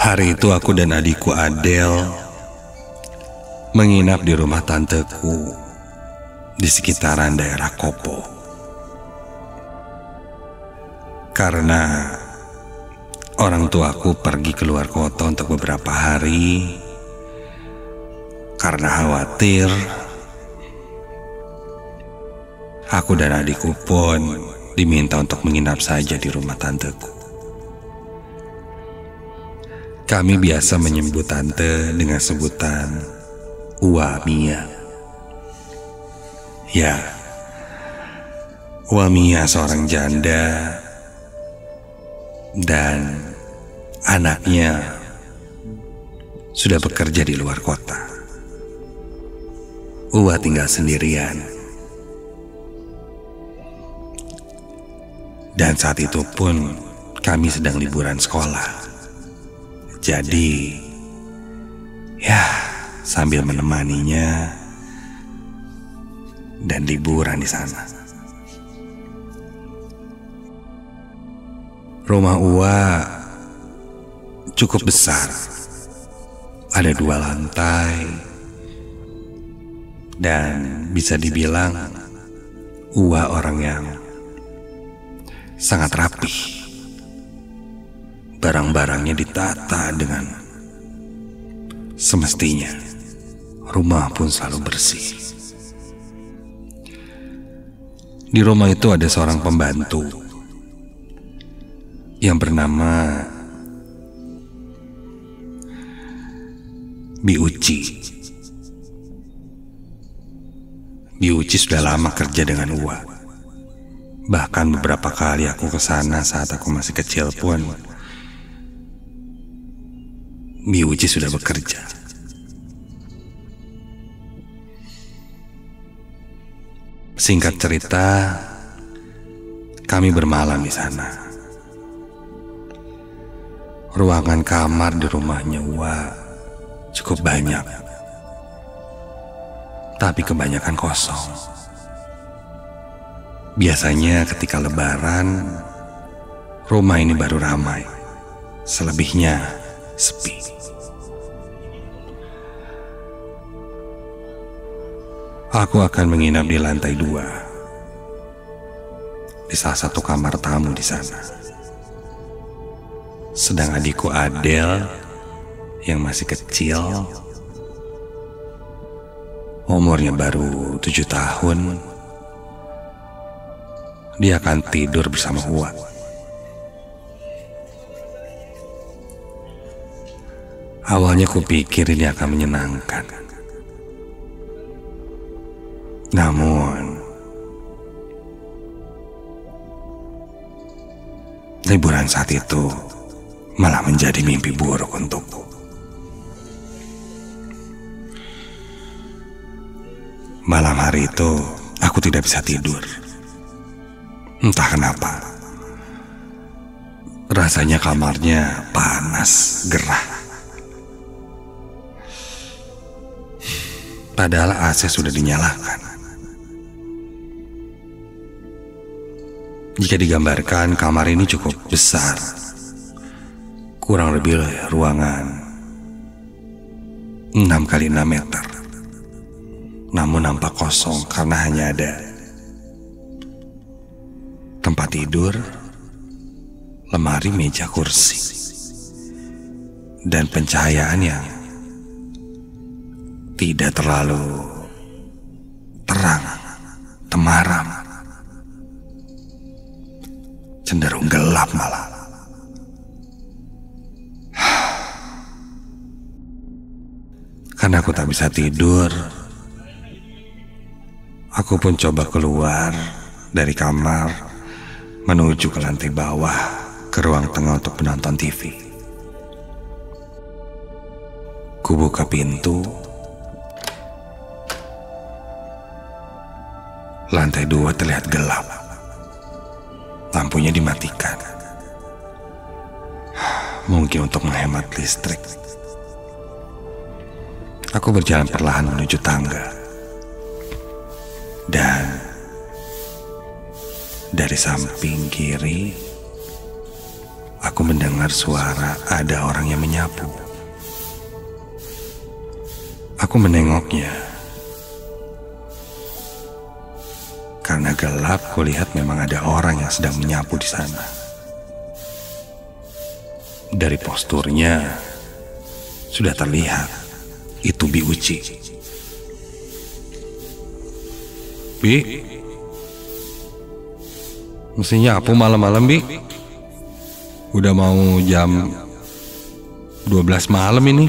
Hari itu aku dan adikku Adel menginap di rumah tanteku di sekitaran daerah Kopo. Karena orang tuaku pergi keluar kota untuk beberapa hari karena khawatir, aku dan adikku pun diminta untuk menginap saja di rumah tanteku. Kami biasa menyebut tante dengan sebutan Ua Mia. Ya, Ua Mia seorang janda dan anaknya sudah bekerja di luar kota. Ua tinggal sendirian. Dan saat itu pun kami sedang liburan sekolah. Jadi, ya sambil menemaninya dan liburan di sana. Rumah Ua cukup besar, ada 2 lantai, dan bisa dibilang Ua orang yang sangat rapih. Barang-barangnya ditata dengan semestinya. Rumah pun selalu bersih. Di rumah itu ada seorang pembantu yang bernama Biuci. Biuci sudah lama kerja dengan Ua. Bahkan beberapa kali aku ke sana saat aku masih kecil pun Biuci sudah bekerja. Singkat cerita, kami bermalam di sana. Ruangan kamar di rumahnya Ua cukup banyak, tapi kebanyakan kosong. Biasanya ketika lebaran, rumah ini baru ramai. Selebihnya sepi. Aku akan menginap di lantai 2, di salah satu kamar tamu di sana. Sedang adikku Adel yang masih kecil, umurnya baru 7 tahun, dia akan tidur bersama Ua. Awalnya kupikir ini akan menyenangkan. Namun, liburan saat itu malah menjadi mimpi buruk untukku. Malam hari itu, aku tidak bisa tidur. Entah kenapa. Rasanya kamarnya panas, gerah. Padahal AC sudah dinyalakan. Jika digambarkan, kamar ini cukup besar. Kurang lebih ruangan 6 kali 6 meter. Namun nampak kosong karena hanya ada tempat tidur, lemari, meja, kursi, dan pencahayaan yang tidak terlalu terang, temaram, cenderung gelap malah. Karena aku tak bisa tidur, aku pun coba keluar dari kamar menuju ke lantai bawah, ke ruang tengah untuk menonton TV. Kubuka pintu. Lantai 2 terlihat gelap. Lampunya dimatikan. Mungkin untuk menghemat listrik. Aku berjalan perlahan menuju tangga. Dan dari samping kiri, aku aku mendengar suara ada orang yang menyapu. Aku menengoknya. Karena gelap, kulihat memang ada orang yang sedang menyapu di sana. Dari posturnya sudah terlihat itu Bi Uci. Bi, mestinya nyapu malam-malam, Bi. Udah mau jam 12 malam ini.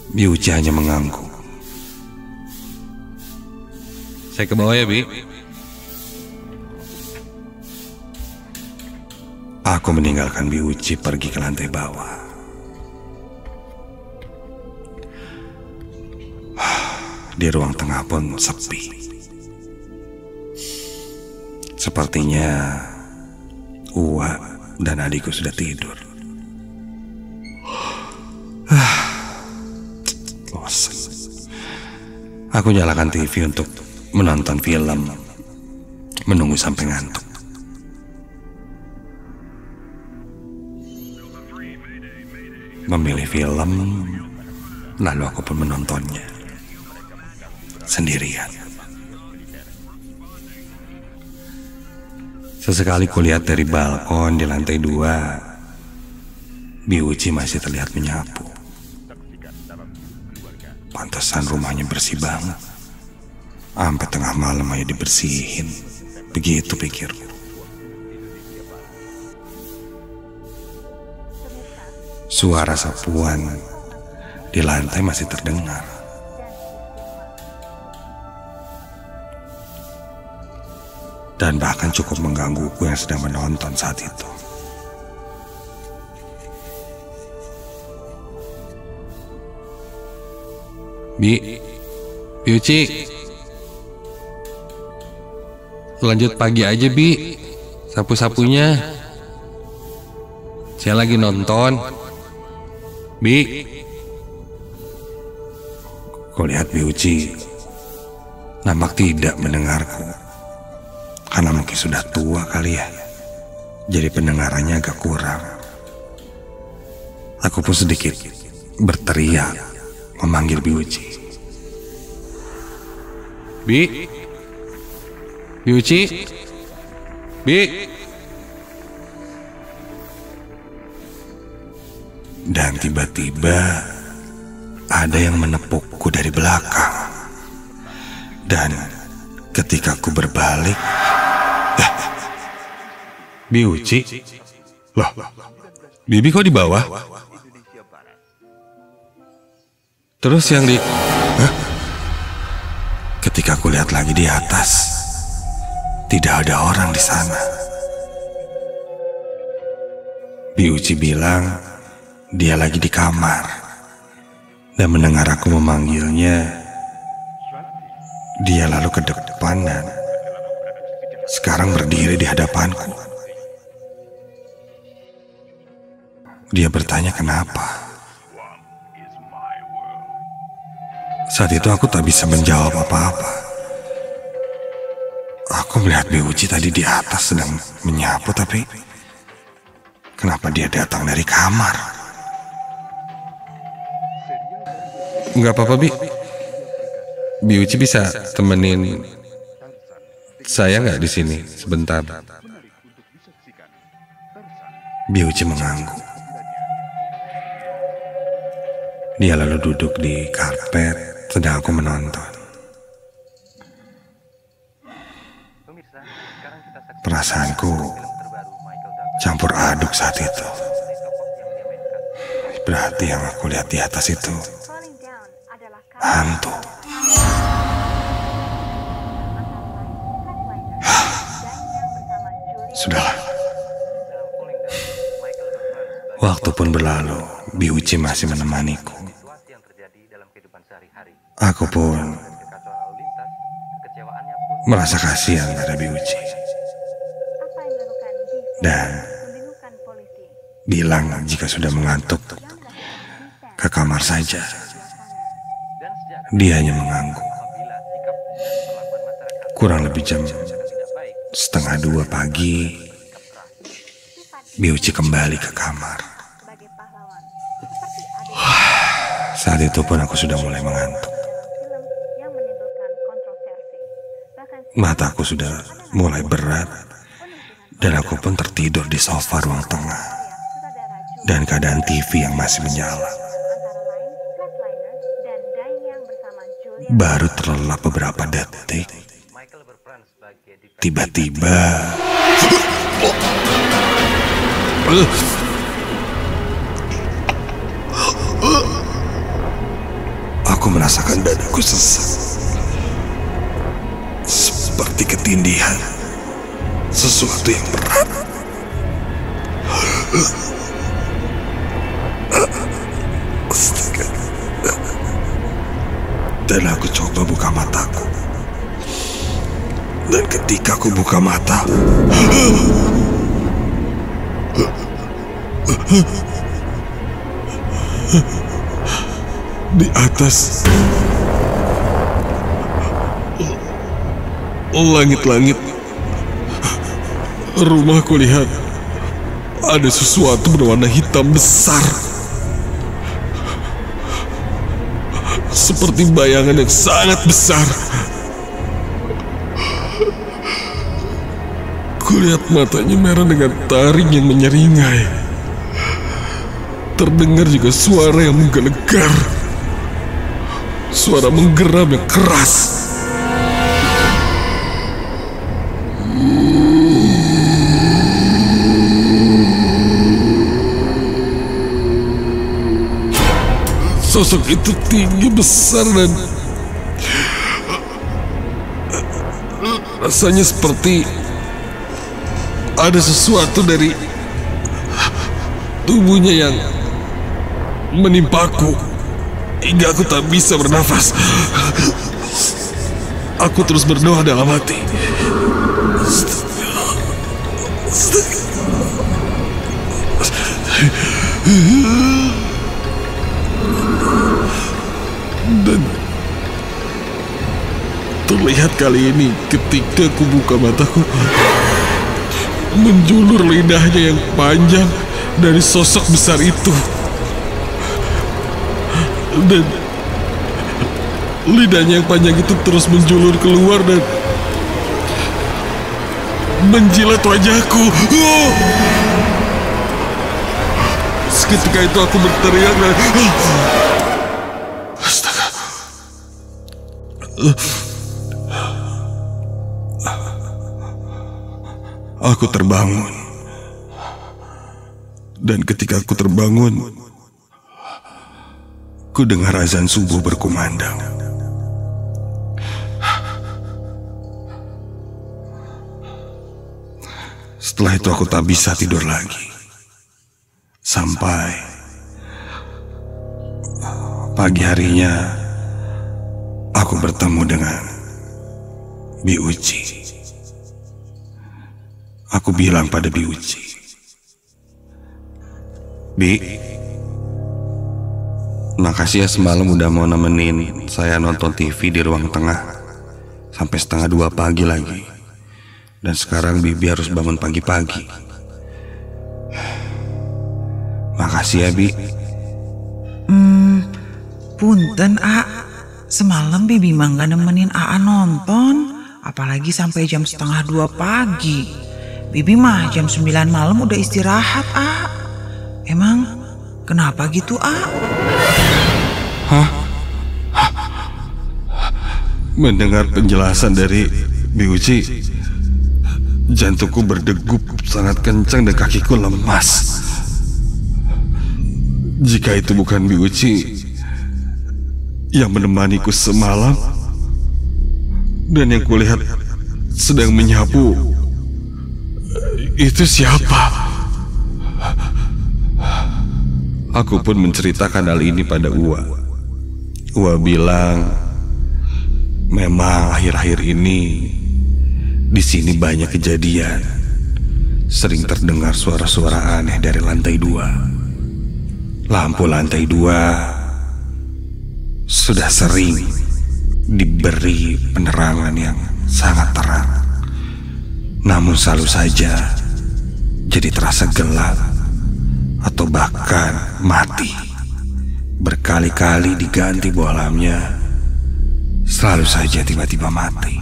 Bi Uci hanya mengangguk. Saya ke bawah ya, Bi. Aku meninggalkan Bi Uci pergi ke lantai bawah. Di ruang tengah pun sepi. Sepertinya Uwa dan adikku sudah tidur. Bosan. Aku nyalakan TV untuk menonton film, menunggu sampai ngantuk. Memilih film, lalu aku pun menontonnya sendirian. Sesekali kulihat dari balkon di lantai 2, Bi Uci masih terlihat menyapu. Pantesan rumahnya bersih banget. Sampai tengah malam aja dibersihin. Begitu pikirku. Suara sapuan di lantai masih terdengar. Dan bahkan cukup menggangguku yang sedang menonton saat itu. Bi Uci, lanjut pagi aja, Bi. Sapu-sapunya. Saya lagi nonton. Bi. Kulihat Bi Uci nampak tidak mendengarku. Karena mungkin sudah tua kali ya. Jadi pendengarannya agak kurang. Aku pun sedikit berteriak memanggil Bi Uci. Bi Uci, Bi. Dan tiba-tiba ada yang menepukku dari belakang. Dan ketika aku berbalik, Bi Uci, loh, Bibi kok di bawah? Terus yang di... Ketika aku lihat lagi di atas, tidak ada orang di sana. Bi Uci bilang dia lagi di kamar. Dan mendengar aku memanggilnya, dia lalu ke depan dan sekarang berdiri di hadapanku. Dia bertanya kenapa. Saat itu aku tak bisa menjawab apa-apa. Aku melihat Bi Uci tadi di atas sedang menyapu, tapi kenapa dia datang dari kamar? Enggak apa-apa, Bi. Bi Uci bisa temenin saya nggak di sini sebentar? Bi Uci mengangguk. Dia lalu duduk di karpet sedang aku menonton. Perasaanku campur aduk saat itu. Berarti yang aku lihat di atas itu hantu. Sudahlah. Waktu pun berlalu, Bi Uci masih menemaniku. Aku pun merasa kasihan pada Bi Uci. Dan bilang jika sudah mengantuk, ke kamar saja. Dia hanya mengangguk. Kurang lebih jam 1:30 pagi, Biuci kembali ke kamar. Saat itu pun aku sudah mulai mengantuk. Mataku sudah mulai berat dan aku pun tertidur di sofa ruang tengah dan keadaan TV yang masih menyala. Baru terlelap beberapa detik, tiba-tiba aku merasakan dadaku sesak, seperti ketindihan sesuatu yang berat. Astaga. Dan aku coba buka mataku. Dan ketika aku buka mata, di atas langit-langit rumahku lihat ada sesuatu berwarna hitam besar, seperti bayangan yang sangat besar. Kulihat matanya merah dengan taring yang menyeringai. Terdengar juga suara yang menggelegar, suara menggeram yang keras. Sosok itu tinggi, besar, dan rasanya seperti ada sesuatu dari tubuhnya yang menimpaku hingga aku tak bisa bernafas. Aku terus berdoa dalam hati. Dan terlihat kali ini ketika aku buka mataku, menjulur lidahnya yang panjang dari sosok besar itu. Dan lidahnya yang panjang itu terus menjulur keluar dan menjilat wajahku. Seketika itu aku berteriak dan astaga. Aku terbangun. Dan ketika aku terbangun, ku dengar azan subuh berkumandang. Setelah itu aku tak bisa tidur lagi. Sampai pagi harinya aku bertemu dengan Biuci. Aku bilang pada Biuci, "Bi, makasih ya semalam udah mau nemenin saya nonton TV di ruang tengah sampai 1:30 pagi lagi. Dan sekarang Bibi harus bangun pagi-pagi. Makasih ya, Bi." Punten, A. Semalam Bibi mah gak nemenin A nonton, apalagi sampai jam 1:30 pagi. Bibi mah jam 9 malam udah istirahat, A. Emang kenapa gitu, A? Hah? Mendengar penjelasan dari Biuci, jantungku berdegup sangat kencang dan kakiku lemas. Jika itu bukan Biuci yang menemaniku semalam dan yang kulihat sedang menyapu, itu siapa? Aku pun menceritakan hal ini pada Uwa. Uwa bilang, memang akhir-akhir ini di sini banyak kejadian. Sering terdengar suara-suara aneh dari lantai 2. Lampu lantai 2 sudah sering diberi penerangan yang sangat terang. Namun selalu saja jadi terasa gelap atau bahkan mati. Berkali-kali diganti bohlamnya, selalu saja tiba-tiba mati.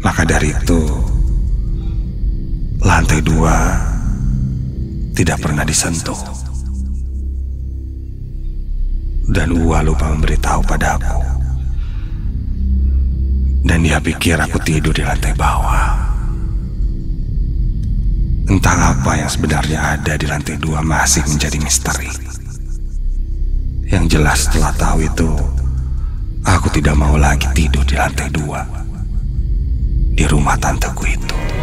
Maka dari itu, lantai 2 tidak pernah disentuh. Dan Ua lupa memberitahu padaku. Dan dia pikir aku tidur di lantai bawah. Entah apa yang sebenarnya ada di lantai 2 masih menjadi misteri. Yang jelas setelah tahu itu, aku tidak mau lagi tidur di lantai 2 di rumah tanteku itu.